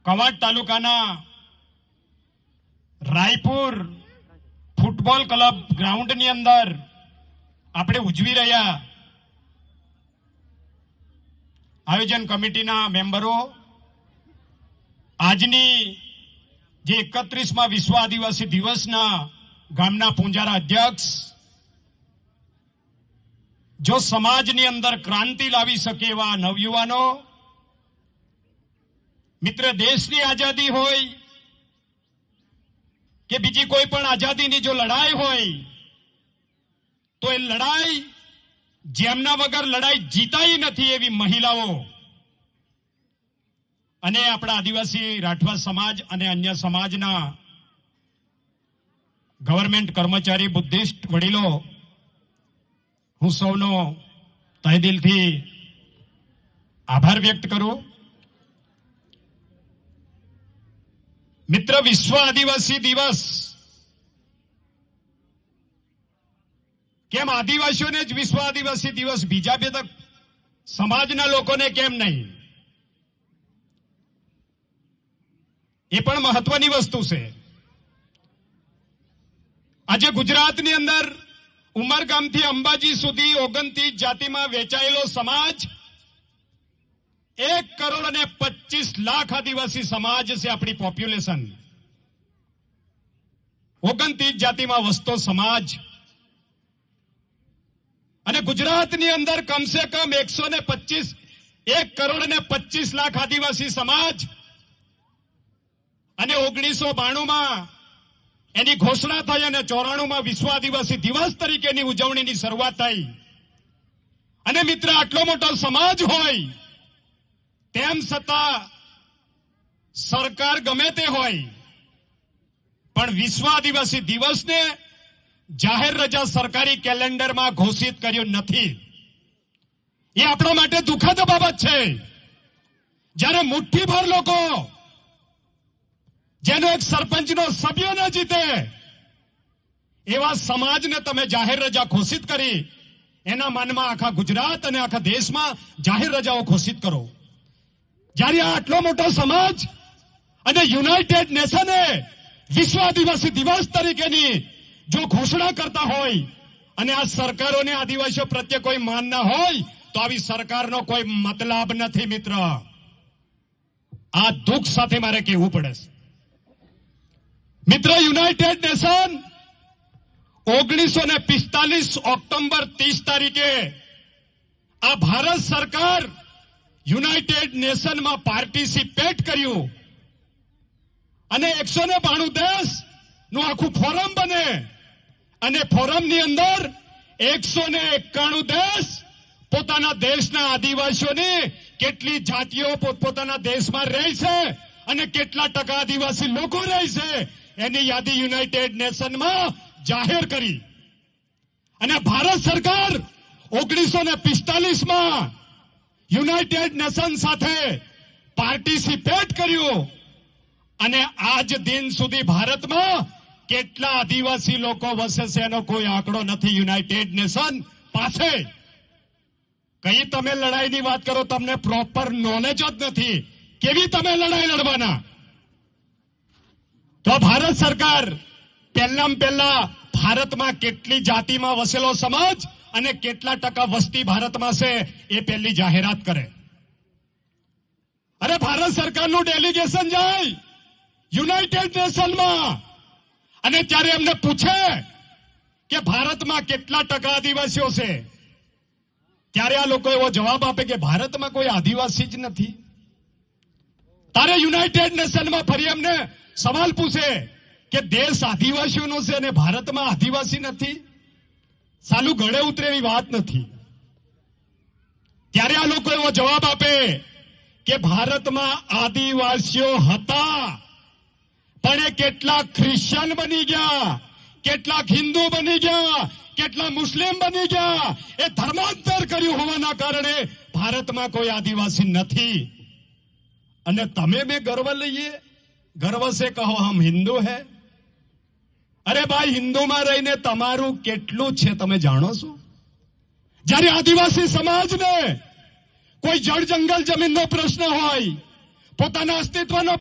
કવાંટ તાલુકાના Raipur football club ગ્રાઉન્ડની અંદર આપણે ઉજવી રહ્યા આયોજન કમિટીના મેમ્બરો આજની જે 31મા વિશ્વ આદિવાસી દિવસના ગામના પૂંજારા અધ્યક્ષ જો સમાજની અંદર ક્રાંતિ લાવી શકે એવા નવયુવાનો મિત્ર દેશની આઝાદી હોય કે બીજી કોઈ પણ આઝાદીની જો લડાઈ હોય તો એ લડાઈ જેમના વગર લડાઈ જીતાઈ નથી એવી મહિલાઓ અને આપણા આદિવાસી રાઠવા સમાજ અને અન્ય સમાજના ગવર્નમેન્ટ કર્મચારી બુદ્ધિસ્ટ વડીલો હું સૌનો તહેદિલથી આભાર વ્યક્ત કરું। મિત્ર વિશ્વ આદિવાસી દિવસ કેમ આદિવાસીઓને જ વિશ્વ આદિવાસી દિવસ બીજા બે સમાજના લોકોને કેમ નહીં એ પણ મહત્વની વસ્તુ છે। આજે ગુજરાતની અંદર ઉમરગામથી અંબાજી સુધી 29 જાતિમાં વહેંચાયેલો સમાજ 1,25,00,000 આદિવાસી સમાજ છે। આપણી પોપ્યુલેશન 29 જાતિમાં વસતો સમાજ અને ગુજરાતની અંદર કમસે કમ 1,25,00,000 આદિવાસી સમાજ અને 1992માં એની ઘોષણા થઈ અને 94માં વિશ્વ આદિવાસી દિવસ તરીકેની ઉજવણીની શરૂઆત થઈ અને મિત્ર આટલો મોટો સમાજ હોય તેમ છતાં સરકાર ગમે તે હોય પણ વિશ્વ આદિવાસી દિવસને જાહેર રજા સરકારી કેલેન્ડરમાં ઘોષિત કર્યો નથી। એ આપણા માટે દુઃખદ બાબત છે। જ્યારે મુઠ્ઠીભર લોકો જેનો એક સરપંચનો સભ્ય ન જીતે એવા સમાજને તમે જાહેર રજા ઘોષિત કરી એના મનમાં આખા ગુજરાત અને આખા દેશમાં જાહેર રજાઓ ઘોષિત કરો। જ્યારે આટલો મોટો સમાજ અને યુનાઇટેડ નેશને વિશ્વ આદિવાસી દિવસ તરીકેની જો ઘોષણા કરતા હોય અને આ સરકારોને આદિવાસીઓ પ્રત્યે કોઈ માન ના હોય તો આવી સરકારનો કોઈ મતલબ નથી મિત્ર। આ દુઃખ સાથે મારે કહેવું પડે છે મિત્ર। યુનાઇટેડ નેશન 1945 ઓક્ટોબર 30 તારીખે આ ભારત સરકાર યુનાઇટેડ નેશનમાં પાર્ટિસિપેટ કર્યું અને 192 દેશનું આખું ફોરમ બને અને ફોરમની અંદર 191 દેશ પોતાના દેશના આદિવાસીઓની કેટલી જાતિઓ પોતાના દેશમાં રહે છે અને કેટલા ટકા આદિવાસી લોકો રહે છે એની યાદી યુનાઇટેડ નેશનમાં જાહેર કરી અને ભારત સરકાર 1945માં યુનાઇટેડ નેશન સાથે પાર્ટિસિપેટ કર્યું અને આજ દિન સુધી ભારતમાં કેટલા આદિવાસી લોકો વસે છે એનો કોઈ આંકડો નથી યુનાઇટેડ નેશન પાસે। કઈ તમે લડાઈની વાત કરો તમને પ્રોપર નોલેજ જ નથી કેવી તમે લડાઈ લડવાના। તો ભારત સરકાર પહેલા ભારતમાં કેટલી જાતિમાં વસેલો સમાજ અને કેટલા ટકા વસ્તી ભારતમાં છે એ પહેલી જાહેરાત કરે। અરે ભારત સરકારનું ડેલિગેશન જાય યુનાઇટેડ નેશનમાં અને ત્યારે એમને પૂછે કે ભારતમાં કેટલા ટકા આદિવાસીઓ છે ત્યારે આ લોકો એવો જવાબ આપે કે ભારતમાં કોઈ આદિવાસી જ નથી। તારે યુનાઇટેડ નેશનમાં ફરી એમને સવાલ પૂછે કે દેશ આદિવાસીઓનો છે અને ભારતમાં આદિવાસી નથી। સાલું ગળે ઉતરે એવી વાત નથી। ત્યારે આ લોકો એવો જવાબ આપે કે ભારતમાં આદિવાસીઓ હતા પણ એ કેટલાક ખ્રિશ્ચન બની ગયા, કેટલાક હિન્દુ બની ગયા, કેટલા મુસ્લિમ બની ગયા। એ ધર્માંતર કર્યું હોવાના કારણે ભારતમાં કોઈ આદિવાસી નથી। અને તમે બે ગર્વ લઈએ, ગર્વ से कहो हम हिंदू है। अरे भाई हिंदूમાં રહીને તમારું કેટલું છે તમે જાણો છો? જ્યારે આદિવાસી સમાજને કોઈ જળ જંગલ જમીનનો પ્રશ્ન હોય, પોતાના અસ્તિત્વનો